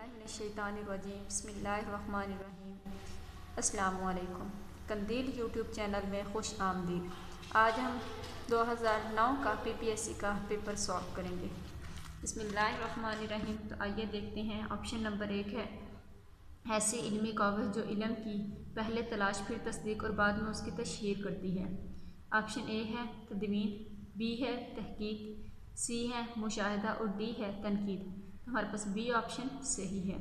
बिस्मिल्लाहिर्रहमानिर्रहीम बिस्मिल्लाहिर्रहमानिर्रहीम। अस्सलामुअलैकुम। कंदील यूट्यूब चैनल में खुश आमदीद। आज हम 2009 का पीपीएससी का पेपर सॉल्व करेंगे। बिस्मिल्लाहिर्रहमानिर्रहीम। तो आइए देखते हैं। ऑप्शन नंबर 1 है ऐसी इल्मी कागज़ जो इल्म की पहले तलाश फिर तस्दीक और बाद में उसकी तशहीर करती है। ऑप्शन ए है तदवीन, बी है तहकीक, सी है मुशाहिदा और डी है तनकीद। हमारे पास बी ऑप्शन सही है।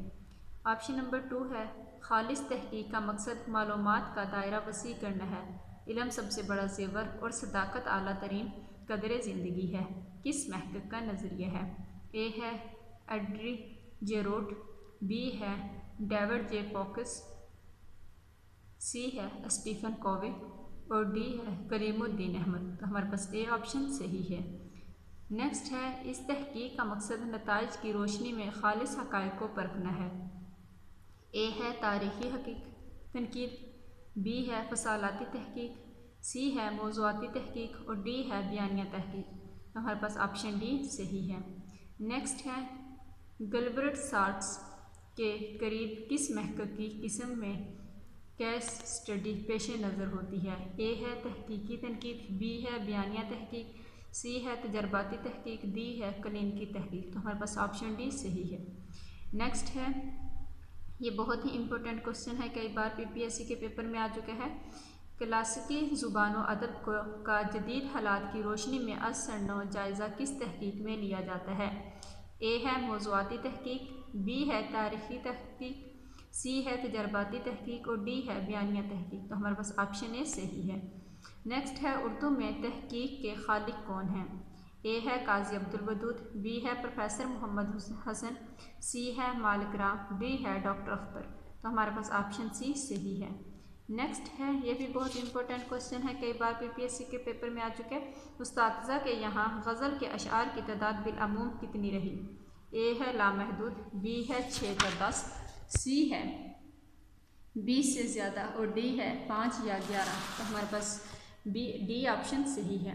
ऑप्शन नंबर 2 है खालिस तहकीक का मकसद मालूमात का दायरा वसी करना है। इल्म सबसे बड़ा जेवर और सदाकत आला तरीन कदर ज़िंदगी है। किस महक़क़ का नज़रिया है? ए है एड्री जेरोट, बी है डेविड जे पॉकस, सी है स्टीफन कोवे और डी है करीमुद्दीन अहमद। तो हमारे पास ए ऑप्शन सही है। नेक्स्ट है इस तहकीक का मकसद नताइज की रोशनी में खालिस हक़ाइक़ को परखना है। ए है तारीख़ी तनकीद, बी है फसालाती तहकीक, सी है मौज़ूआती तहकीक और डी है बयानिया तहकीक। तो हमारे पास ऑप्शन डी सही है। नेक्स्ट है गिलबर्ट साल्ट्स के करीब किस महक़क़ की किस्म में केस स्टडी पेश नज़र होती है? ए है तहकीकी तनकीद, बी है बयानिया तहकीक, सी है तजर्बाती तहकीक, डी है क्लिनिकी तहकीक। तो हमारे पास ऑप्शन डी सही है। नेक्स्ट है ये बहुत ही इम्पोर्टेंट क्वेश्चन है, कई बार पीपीएससी के पेपर में आ चुका है। क्लासिकी ज़ुबान व अदब का जदीद हालात की रोशनी में असरनो जायज़ा किस तहकीक में लिया जाता है? ए है मौज़ूआती तहकीक, बी है तारीख़ी तहकीक, सी है तजर्बाती तहकीक और डी है बयानिया तहकीक। तो हमारे पास ऑप्शन ए सही है। नेक्स्ट है उर्दू में तहकीक के खालिक कौन हैं? ए है काजी अब्दुल वदूद, बी है प्रोफेसर मोहम्मद हसन, सी है मालिक राम, डी है डॉक्टर अख्तर। तो हमारे पास ऑप्शन सी सही है। नेक्स्ट है ये भी बहुत इंपॉर्टेंट क्वेश्चन है, कई बार पीपीएससी के पेपर में आ चुके हैं। उस्ताज़ा के यहाँ गज़ल के अशआर की तादाद बिलअमूम कितनी रही? ए है लामहदूद, बी है 6 या 10, सी है 20 से ज़्यादा और डी है 5 या 11। तो हमारे पास डी ऑप्शन सही है।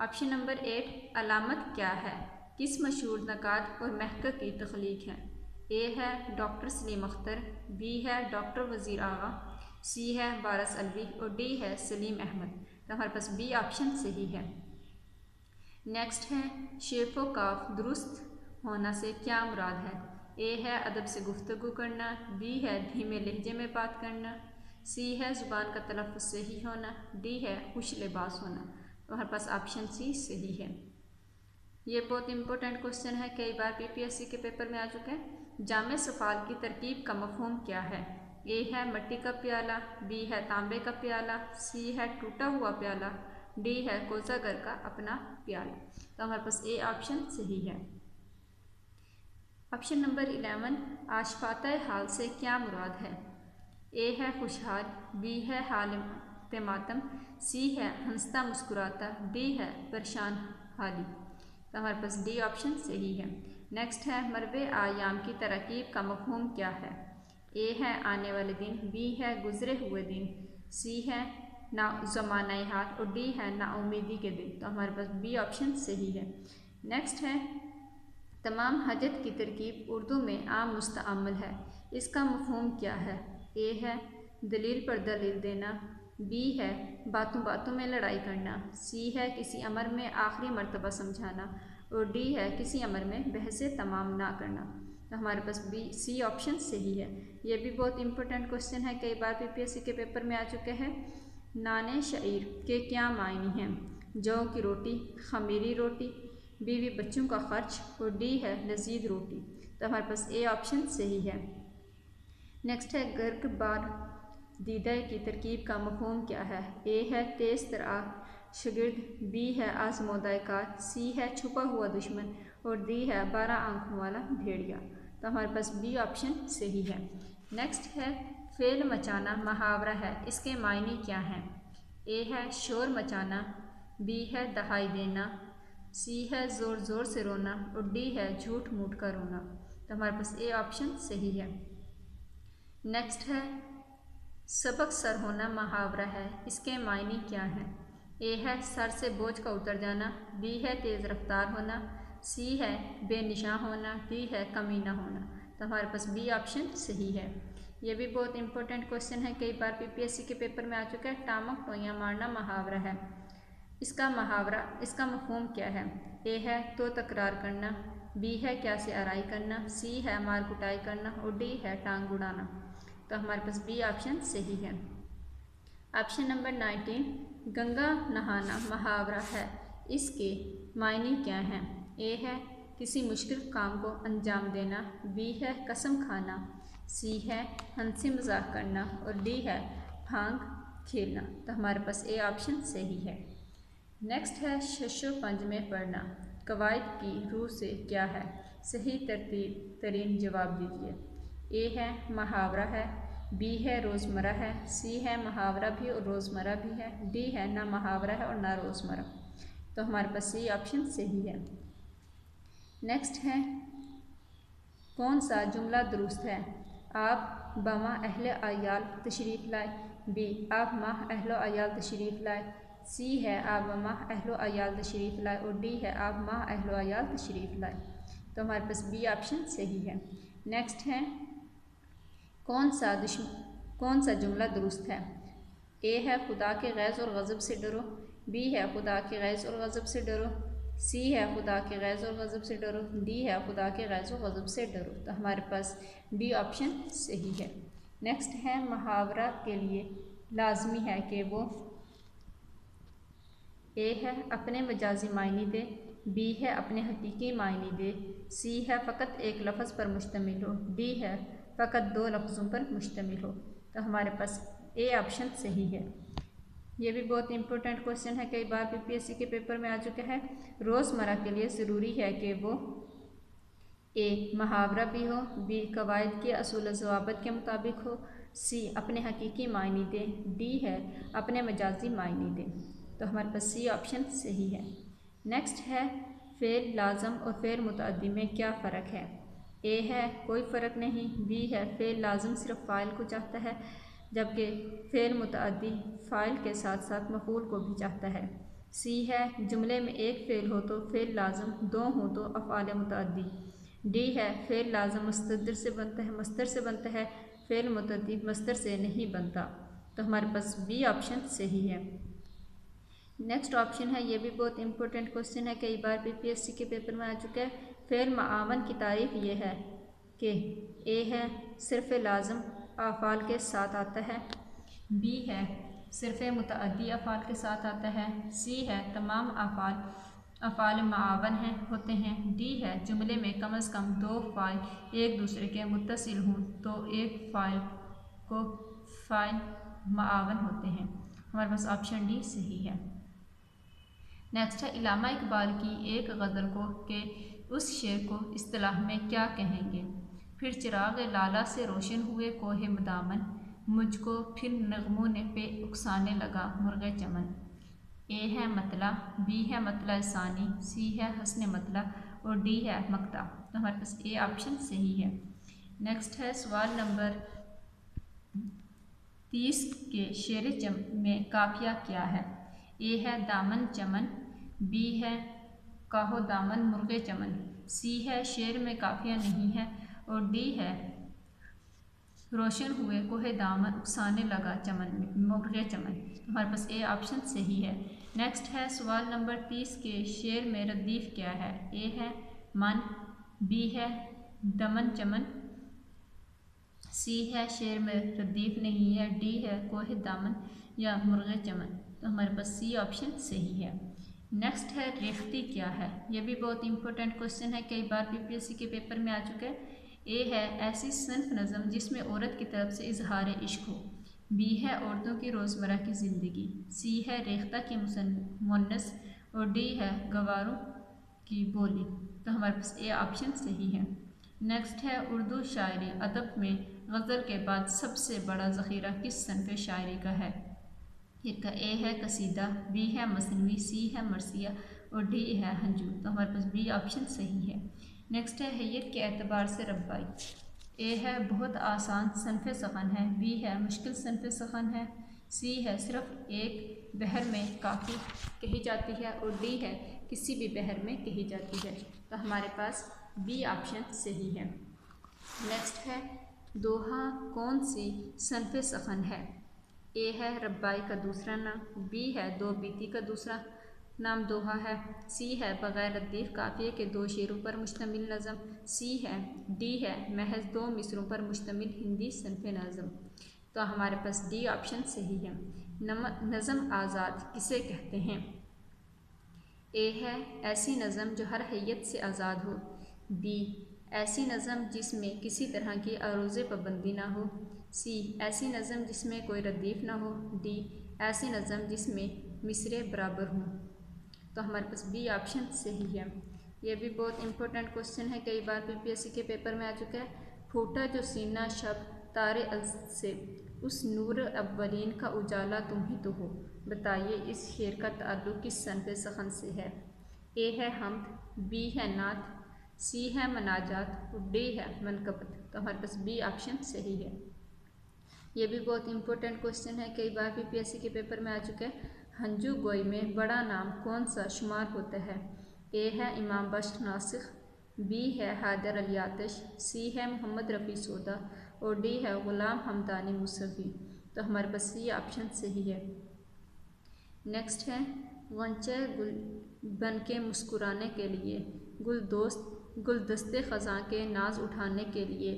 ऑप्शन नंबर 8 अलामत क्या है? किस मशहूर नकात और महक़क़ की तख्लीक है? ए है डॉक्टर सलीम अख्तर, बी है डॉक्टर वज़ीर आगा, सी है वारिस अलवी और डी है सलीम अहमद। तो हमारे पास बी ऑप्शन सही है। नेक्स्ट है शेफ़ व काफ दुरुस्त होना से क्या मुराद है? ए है अदब से गुफ्तगू करना, बी है धीमे लहजे में बात करना, सी है ज़ुबान का तलफ़्फ़ुज़ सही होना, डी है खुश लिबास होना। तो हमारे पास ऑप्शन सी सही है। ये बहुत इंपॉर्टेंट क्वेश्चन है, कई बार पीपीएससी के पेपर में आ चुके हैं। जामे सफ़ाल की तरकीब का मफ़हूम क्या है? ए है मिट्टी का प्याला, बी है तांबे का प्याला, सी है टूटा हुआ प्याला, डी है कोज़ागर का अपना प्याला। तो हमारे पास ए ऑप्शन सही है। ऑप्शन नंबर 11 आशफाता हाल से क्या मुराद है? ए है खुशहाल, बी है हालत मातम, सी है हंसता मुस्कुराता, डी है परेशान हाली। तो हमारे पास डी ऑप्शन सही है। नेक्स्ट है मरवे आयाम की तरकीब का मफ़हूम क्या है? ए है आने वाले दिन, बी है गुज़रे हुए दिन, सी है ना ज़माना हाल और डी है नाउमीदी के दिन। तो हमारे पास बी ऑप्शन सही है। नेक्स्ट है तमाम हजत की तरकीब उर्दू में आम मुस्तअमल है, इसका मफ़हूम क्या है? ए है दलील पर दलील देना, बी है बातों बातों में लड़ाई करना, सी है किसी अमर में आखिरी मर्तबा समझाना और डी है किसी अमर में बहसें तमाम ना करना। तो हमारे पास सी ऑप्शन सही है। ये भी बहुत इंपॉर्टेंट क्वेश्चन है, कई बार पीपीएससी के पेपर में आ चुके हैं। नाने शईर के क्या मायने हैं? जौ की रोटी, खमीरी रोटी, बीवी बच्चों का खर्च और डी है लजीज रोटी। तो हमारे पास ए ऑप्शन सही है। नेक्स्ट है गर्क बार दीदा की तरकीब का मफ़हूम क्या है? ए है तेज़ तरार शागिर्द, बी है आज़मोदा कार, सी है छुपा हुआ दुश्मन और डी है 12 आंखों वाला भेड़िया। तो हमारे पास बी ऑप्शन सही है। नेक्स्ट है फेल मचाना मुहावरा है, इसके मायने क्या हैं? ए है शोर मचाना, बी है दहाई देना, सी है ज़ोर ज़ोर से रोना और डी है झूठ मूठ का रोना। तो हमारे पास ए ऑप्शन सही है। नेक्स्ट है सबक सर होना मुहावरा है, इसके मायने क्या हैं? ए है सर से बोझ का उतर जाना, बी है तेज़ रफ्तार होना, सी है बेनिशान होना, डी है कमीना होना। तो हमारे पास बी ऑप्शन सही है। ये भी बहुत इंपॉर्टेंट क्वेश्चन है, कई बार पीपीएससी के पेपर में आ चुका है। टामक टोया मारना मुहावरा है, इसका मफहूम क्या है? ए है तो तकरार करना, बी है क्या से आराई करना, सी है मार कुटाई करना और डी है टांग उड़ाना। तो हमारे पास बी ऑप्शन सही है। ऑप्शन नंबर 19, गंगा नहाना मुहावरा है, इसके मायने क्या हैं? ए है किसी मुश्किल काम को अंजाम देना, बी है कसम खाना, सी है हंसी मजाक करना और डी है भांग खेलना। तो हमारे पास ए ऑप्शन सही है। नेक्स्ट है शशो पंज में पढ़ना कवायद की रूह से क्या है? सही तरतीब तरीन जवाब दीजिए। ए है मुहावरा है, बी है रोज़मर्रा है, सी है मुहावरा भी और रोज़मर्रा भी है, डी है ना मुहावरा है और ना रोज़मर्रा। तो हमारे पास सी ऑप्शन सही है। नेक्स्ट है कौन सा जुमला दुरुस्त है? आप बमा अहले अयाल तशरीफ़ लाए, बी आप माह अहलो अयाल तशरीफ़ लाए, सी है आप माह अहलो अयाल तशरीफ़ लाए और डी है आप माह अहलो अयाल तशरीफ़ लाए। तो हमारे पास बी ऑप्शन सही है। नेक्स्ट है कौन सा जुमला दुरुस्त है? ए है खुदा के गैज़ और गज़ब से डरो, बी है खुदा के गैज़ और गज़ब से डरो, सी है खुदा के गैज़ और गज़ब से डरो, डी है खुदा के गैज़ और गज़ब से डरो। तो हमारे पास डी ऑप्शन सही है। नेक्स्ट है मुहावरा के लिए लाजमी है कि वो ए है अपने मजाजी मायने दे, बी है अपने हकीकी मायने दे, सी है फ़कत एक लफ्ज़ पर मुश्तमिल हो, डी है फ़कत दो लफ्ज़ों पर मुश्तमिल हो। तो हमारे पास ए ऑप्शन सही है। ये भी बहुत इंपॉर्टेंट क्वेश्चन है, कई बार पीपीएससी के पेपर में आ चुका है। रोज़मर्रा के लिए ज़रूरी है कि वो ए मुहावरा भी हो, बी कवायद के असूल ज़वाबित के मुताबिक हो, सी अपने हकीकी मायने दे, डी है अपने मजाजी मायने दे। तो हमारे पास सी ऑप्शन सही है। नेक्स्ट है फ़ेल लाज़म और फ़ेल मुतअद्दी में क्या फ़र्क है? ए है कोई फ़र्क नहीं, बी है फ़ेल लाज़म सिर्फ फ़ाइल को चाहता है जबकि फ़ेल मुतअद्दी फ़ाइल के साथ साथ मफ़ूल को भी चाहता है, सी है जुमले में एक फ़ेल हो तो फ़ेल लाज़म, दो हो तो अफ़आल मुतअद्दी, डी है फ़ेल लाज़म मस्तर से बनता है, फ़ेल मुतअद्दी मस्तर से नहीं बनता। तो हमारे पास बी ऑप्शन सही है। नेक्स्ट ऑप्शन है, ये भी बहुत इंपॉर्टेंट क्वेश्चन है, कई बार पीपीएससी के पेपर में आ चुका है। फ़ेल मावन की तारीफ़ ये है कि ए है सिर्फ़ लाज़म अफ़ाल के साथ आता है, बी है सिर्फ़ मुतअद्दी अफ़ाल के साथ आता है, सी है तमाम अफ़ाल मावन होते हैं, डी है जुमले में कम अज़ कम दो फ़ाइल एक दूसरे के मुत्तसिल हों तो एक फ़ाइल मावन होते हैं। हमारे पास ऑप्शन डी सही है। नेक्स्ट है इल्लामा इकबाल की एक गज़ल को के उस शेर को इस्तिलाह में क्या कहेंगे? फिर चिराग लाला से रोशन हुए कोहे मदामन, मुझको फिर नगमों ने पे उकसाने लगा मुर्गे चमन। ए है मतला, बी है मतला सानी, सी है हस्न मतला और डी है मक्ता। तो हमारे पास ए ऑप्शन सही है। नेक्स्ट है सवाल नंबर 30 के शेर में काफिया क्या है? ए है दामन चमन, बी है काहो दामन मुर्गे चमन, सी है शेर में काफिया नहीं है और डी है रोशन हुए कोहे दामन उकसाने लगा चमन में मुर्गे चमन। हमारे पास ए ऑप्शन सही है। नेक्स्ट है सवाल नंबर 30 के शेर में रदीफ क्या है? ए है मन, बी है दमन चमन, सी है शेर में रदीफ नहीं है, डी है कोहे दामन या मुर्गे चमन। तो हमारे पास सी ऑप्शन सही है। नेक्स्ट है रेख्ती क्या है? यह भी बहुत इंपॉर्टेंट क्वेश्चन है, कई बार पीपीएससी के पेपर में आ चुका है। ए है ऐसी सन्फ नज़म जिसमें औरत की तरफ से इजहार इश्क हो, बी है औरतों की रोज़मर्रा की ज़िंदगी, सी है रेख्ता की मुन्नस और डी है गवारों की बोली। तो हमारे पास ए ऑप्शन सही है। नेक्स्ट है उर्दू शायरी अदब में गज़ल के बाद सबसे बड़ा ज़ख़ीरा किस सन्फ़ शायरी का है? इनका ए है कसीदा, बी है मसनवी, सी है मरसिया और डी है हंजू। तो हमारे पास बी ऑप्शन सही है। नेक्स्ट है हैयत के एतबार से रब्बाई। ए है बहुत आसान सन्फ़ सखन है, बी है मुश्किल सन्फ़ सखन है, सी है सिर्फ एक बहर में काफ़ी कही जाती है और डी है किसी भी बहर में कही जाती है। तो हमारे पास बी ऑप्शन सही है। नेक्स्ट है दोहा कौन सी सनफ़ सखन है। ए है रब्बाई का दूसरा नाम, बी है दो बीती का दूसरा नाम दोहा है, सी है बग़ैर लतीफ़ काफ़िए के दो शेरों पर मुश्तमिल नज़म, डी है महज दो मिसरों पर मुश्तमिल हिंदी सनफ़ नज़म। तो हमारे पास डी ऑप्शन सही है। नज़म आज़ाद किसे कहते हैं। ए है ऐसी नज़म जो हर हैयत से आज़ाद हो, बी ऐसी नज़म जिसमें किसी तरह की अरोज़े पाबंदी ना हो, सी ऐसी नज़म जिसमें कोई रदीफ़ ना हो, डी ऐसी नज़म जिसमें मिसरे बराबर हों। तो हमारे पास बी ऑप्शन सही है। ये भी बहुत इंपॉर्टेंट क्वेश्चन है, कई बार पीपीएससी के पेपर में आ चुका है। फूटा जो सीना शब तारे अल से, उस नूर अव्वलीन का उजाला तुम ही तो हो। बताइए इस शेर का ताल्लुक़ किस सनफ़ सखन से है। ए है हम्द, बी है नात, सी है मनाजात और डी है मनकबत। तो हमारे पास बी ऑप्शन सही है। ये भी बहुत इंपॉर्टेंट क्वेश्चन है, कई बार पीपीएससी के पेपर में आ चुका है। हंजू गोई में बड़ा नाम कौन सा शुमार होता है। ए है इमाम बख्श नासिख, बी है हैदर अली आतिश, सी है मोहम्मद रफ़ी सोदा और डी है ग़ुलाम हमदानी मुसफ़ी। तो हमारे पास सी ऑप्शन सही है। नेक्स्ट है गंचे गुल बन के मुस्कुराने के लिए, गुलदस्ते ख़ज़ां के नाज उठाने के लिए,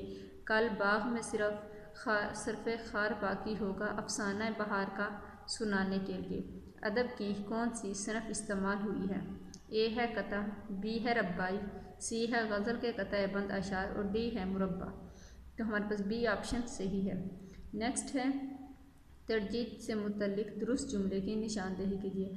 कल बाग़ में सिर्फ़ खार बाकी होगा अफ़साना बहार का सुनाने के लिए। अदब की कौन सी सनफ़ इस्तेमाल हुई है। ए है कता, बी है रब्बाई, सी है गज़ल के कता बंद अशार और डी है मुरब्बा। तो हमारे पास बी ऑप्शन सही है। नेक्स्ट है तरजीह से मुतल्लिक़ दुरुस्त जुमले की निशानदेही कीजिए।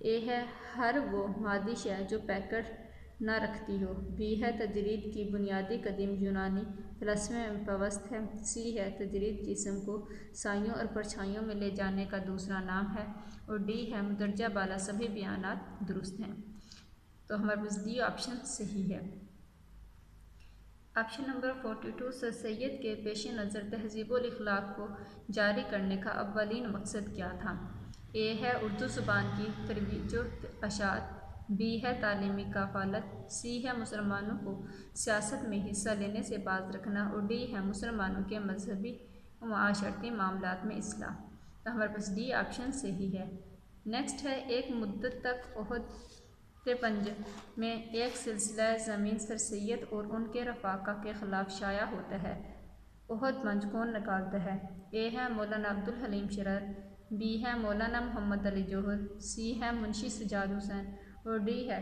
ए है हर वो मादी शय जो पैकेट न रखती हो, बी है तजरीद की बुनियादी कदीम यूनानी फ़लसफ़े में पवस्त है, सी है तजरीद जिस्म को साइयों और परछाइयों में ले जाने का दूसरा नाम है और डी है मुदर्जा बाला सभी बयानात दुरुस्त हैं। तो हमारे पास डी ऑप्शन सही है। ऑप्शन नंबर 42 सर सैयद के पेश नज़र तहज़ीबुल अखलाक को जारी करने का अव्वलीन मकसद क्या था। ए है उर्दू ज़ुबान की तरोीज अशात, बी है तालीमी कफ़ालत, सी है मुसलमानों को सियासत में हिस्सा लेने से बाज रखना और डी है मुसलमानों के मजहबी व माशरती मामलात में इस्लाह। तो हमारे पास डी ऑप्शन सही है। नेक्स्ट है एक मुद्दत तक ओहद पंज में एक सिलसिला ज़मीन सर सैयद और उनके रफ़ाक़ा के ख़िलाफ़ शाया होता है। ओहद मंच कौन निकालता है। ए है मौलाना अब्दुल हलीम शरर, बी है मौलाना मोहम्मद अली जौहर, सी है मुंशी सजाद हुसैन और डी है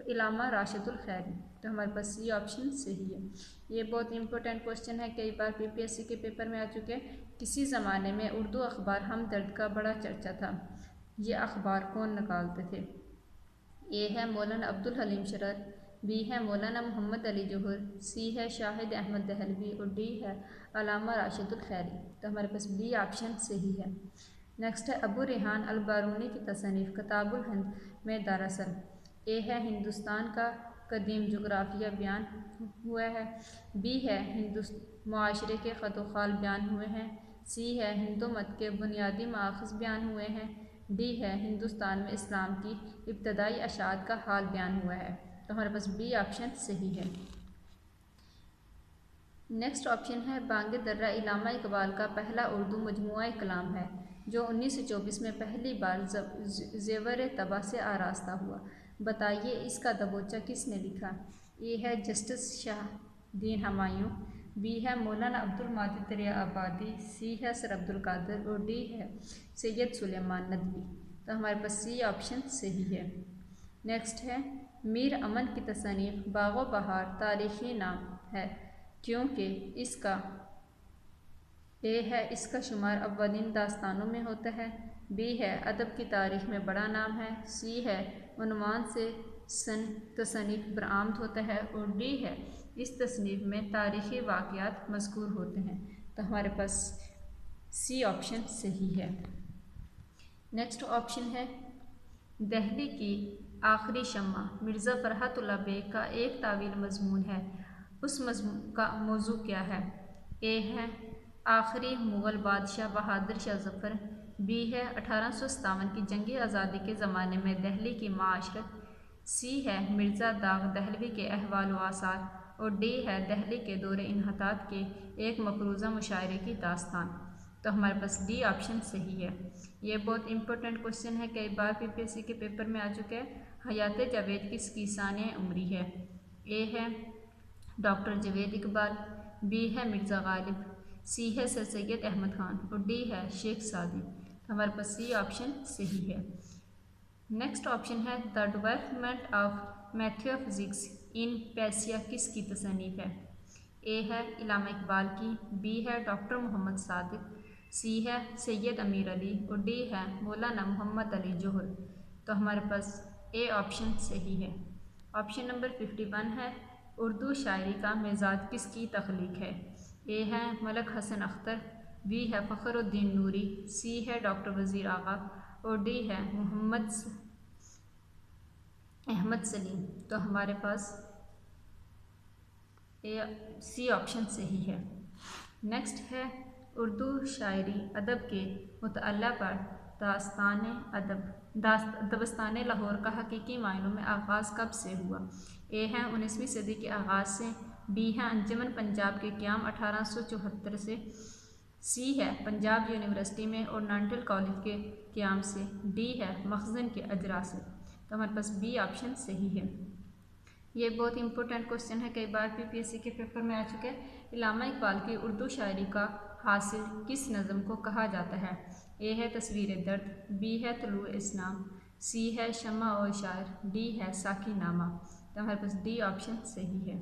इलामा राशिदुल खैरी। तो हमारे पास सी ऑप्शन सही है। ये बहुत इंपॉर्टेंट क्वेश्चन है, कई बार पीपीएससी के पेपर में आ चुके हैं। किसी ज़माने में उर्दू अखबार हमदर्द का बड़ा चर्चा था, ये अखबार कौन निकालते थे। ए है मौलाना अब्दुल हलीम शरर, बी है मौलाना मोहम्मद अली जौहर, सी है शाहिद अहमद दहलवी और डी है अलामा राशिदुल खैरी। तो हमारे पास बी ऑप्शन सही है। नेक्स्ट है अबू रेहान अल बारूनी की तसनीफ़ किताबुल हिंद में दरअसल ए है हिंदुस्तान का कदीम जोग्राफिया बयान हुआ है, बी है मुआशरे के ख़त-ओ-ख़ाल बयान हुए हैं, सी है हिंदू मत के बुनियादी माख़ज़ बयान हुए हैं, डी है हिंदुस्तान में इस्लाम की इब्तदाई अशात का हाल बयान हुआ है। तो हमारे पास बी ऑप्शन सही है। नेक्स्ट ऑप्शन है बांग दर्रा इलामा इकबाल का पहला उर्दू मजमूआ कलाम है जो 1924 में पहली बार ज़ेवर तबा से आरास्ता हुआ। बताइए इसका दबोचा किसने लिखा। ए है जस्टिस शाहदीन हुमायूं, बी है मौलाना अब्दुल माजिद दरिया आबादी, सी है सर अब्दुल कादिर और डी है सैयद सुलेमान नदवी। तो हमारे पास सी ऑप्शन सही है। नेक्स्ट है मीर अमन की तसनीफ़ बाग़ो बहार तारीख़ी नाम है क्योंकि इसका ए है इसका शुमार अव्वलीन दास्तानों में होता है, बी है अदब की तारीख़ में बड़ा नाम है, सी है उन्वान से तसनीफ़ बरामद होता है और डी है इस तसनीफ़ में तारीख़ी वाक़यात मज़कूर होते हैं। तो हमारे पास सी ऑप्शन सही है। नेक्स्ट ऑप्शन है दहली की आखिरी शम्मा मिर्ज़ा फ़रहतुल्लाह बेग का एक तावील मज़मून है, उस मज़मून का मौजू क्या है। ए है आखिरी मुग़ल बादशाह बहादुर शाह ज़फ़र, बी है 1857 की जंगी आज़ादी के ज़माने में दहली की माशरत, सी है मिर्ज़ा दाग दहलवी के अहवाल व आसार और डी है दहली के दौरे इन्हतात के एक मफरूज़ा मुशायरे की दास्तान। तो हमारे पास डी ऑप्शन सही है। ये बहुत इंपॉर्टेंट क्वेश्चन है, कई बार पीपीएससी के पेपर में आ चुका है। हयात जावेद किसकी सानिया उमरी है? ए है डॉक्टर जावेद इकबाल, बी है मिर्ज़ा गालिब, सी है सर सैयद अहमद खान और डी है शेख सादी। तो हमारे पास सी ऑप्शन सही है। नेक्स्ट ऑप्शन है द डेवलपमेंट ऑफ मैथ्योफिजिक्स इन पैसिया किसकी तसनीफ़ है? ए है इलामा इकबाल की, बी है डॉक्टर मोहम्मद सादिक, सी है सैयद अमीर अली और डी है मौलाना मोहम्मद अली जोहर। तो हमारे पास ए ऑप्शन सही है। ऑप्शन नंबर 51 है उर्दू शायरी का मिजाज किसकी तख्लीक है? ए है मलक हसन अख्तर, बी है फ़खरुद्दीन नूरी, सी है डॉक्टर वज़ीर आगा और डी है मोहम्मद अहमद सलीम। तो हमारे पास सी ऑप्शन सही है। नेक्स्ट है उर्दू शायरी अदब के मुतअल्ला पर दबस्तान लाहौर का हकीकी मायनों में आगाज़ कब से हुआ? ए है 19वीं सदी के आगाज़ से, बी है अंजुमन पंजाब के क़याम 1874 से, सी है पंजाब यूनिवर्सिटी में और नांटल कॉलेज के क़याम से, डी है मखज़न के अजरा से। तो हमारे पास बी ऑप्शन सही है। ये बहुत इंपॉर्टेंट क्वेश्चन है, कई बार पीपीएससी के पेपर में आ चुके हैं। इलामा इकबाल की उर्दू शायरी का हासिल किस नज़म को कहा जाता है? ए है तस्वीर दर्द, बी है तुलूए इस्लाम, सी है शम्मा और शायर, डी है साकी नामा। तो हमारे पास डी ऑप्शन सही है।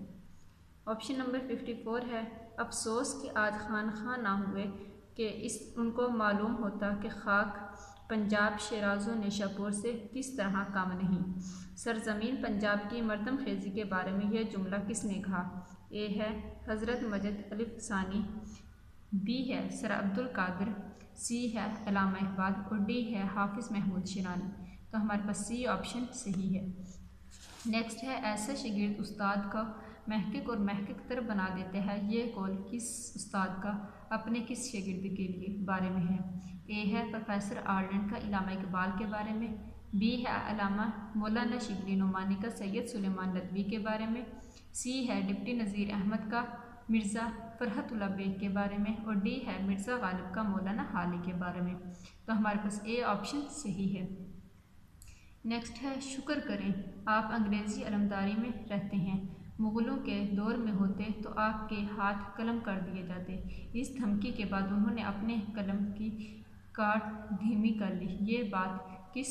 ऑप्शन नंबर 54 है अफसोस कि आज खान खां ना हुए कि इस उनको मालूम होता कि खाक पंजाब शिराज़ो निशापुर से किस तरह कम नहीं। सरजमीन पंजाब की मरदम खेजी के बारे में यह जुमला किसने कहा? ए है हज़रत मजद अली फ़सानी, बी है सर अब्दुल कादिर, सी है अल्लामा इकबाल और डी है हाफिज़ महमूद शिरानी। तो हमारे पास सी ऑप्शन सही है। नेक्स्ट है ऐसा शागिर्द उस्ताद का महक़िक़ और महक़िक़ तर बना देते हैं, ये कौल किस उस्ताद का अपने किस शागिर्द के लिए बारे में है? ए है प्रोफेसर आर्लेंड का इलामा इकबाल के बारे में, बी है अल्लामा मौलाना शिबली नुमानी का सैयद सुलेमान नदवी के बारे में, सी है डिप्टी नज़ीर अहमद का मिर्ज़ा फ़रहतुल्लाह बेग के बारे में और डी है मिर्ज़ा गालिब का मौलाना हाली के बारे में। तो हमारे पास ए ऑप्शन सही है। नेक्स्ट है शुक्र करें आप अंग्रेज़ी अलमदारी में रहते हैं, मुग़लों के दौर में होते तो आपके हाथ कलम कर दिए जाते। इस धमकी के बाद उन्होंने अपने कलम की काट धीमी कर ली। ये बात किस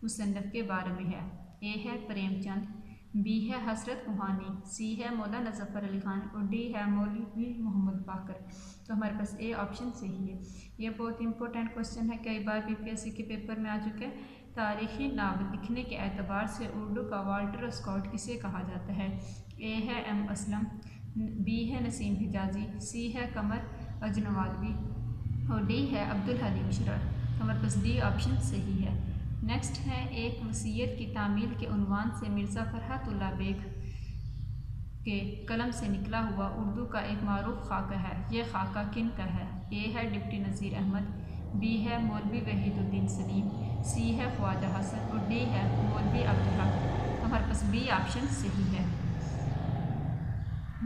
मुसन्नफ़ के बारे में है? ए है प्रेमचंद, बी है हसरत रूहानी, सी है मौलाना ज़फ़र अली ख़ान और डी है मौलवी मोहम्मद बाकर। तो हमारे पास ए ऑप्शन सही है। ये बहुत इंपॉर्टेंट क्वेश्चन है, कई बार पीपीएससी के पेपर में आ चुके हैं। तारीख़ी नावल लिखने के एतबार से उर्दू का वाल्टर स्कॉट किसे कहा जाता है? ए है एम असलम, बी है नसीम हिजाजी, सी है कमर अजनवालवी और डी है अब्दुल हलीम शुरर। हमारे पास डी ऑप्शन सही है। नेक्स्ट है एक वसीयत की तामील के उन्वान से मिर्ज़ा फ़रहतुल्लाह बेग के कलम से निकला हुआ उर्दू का एक मारूफ खाका है, यह खाका किन का है? ए है डिप्टी नज़ीर अहमद, बी है मौलवी वहीदुद्दीन सलीम, सी है ख्वाजा हसन और डी है मौलवी अब्दुल हक। हमारे पास बी ऑप्शन सही है।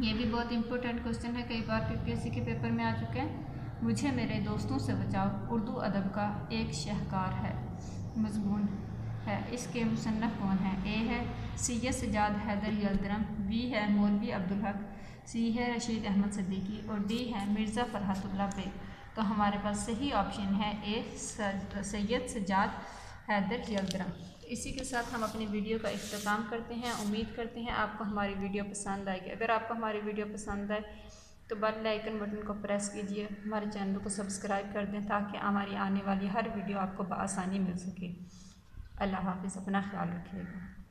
ये भी बहुत इंपॉर्टेंट क्वेश्चन है, कई बार पीपीएससी के पेपर में आ चुके हैं। मुझे मेरे दोस्तों से बचाओ उर्दू अदब का एक शाहकार है मजमून है, इसके मुसन्नफ़ कौन है? ए है सैयद सजाद हैदर यल्दरम, बी है मौलवी अब्दुल हक, सी है रशीद अहमद सिद्दीकी और डी है मिर्ज़ा फ़रहतुल्लाह बेग। तो हमारे पास सही ऑप्शन है ए सैयद सजाद हैदर यल्दरम। इसी के साथ हम अपनी वीडियो का इख्तिताम करते हैं। उम्मीद करते हैं आपको हमारी वीडियो पसंद आएगी। अगर आपको हमारी वीडियो पसंद आए तो बेल आइकन बटन को प्रेस कीजिए, हमारे चैनल को सब्सक्राइब कर दें ताकि हमारी आने वाली हर वीडियो आपको बआसानी मिल सके। अल्लाह हाफ़िज़, अपना ख्याल रखिएगा।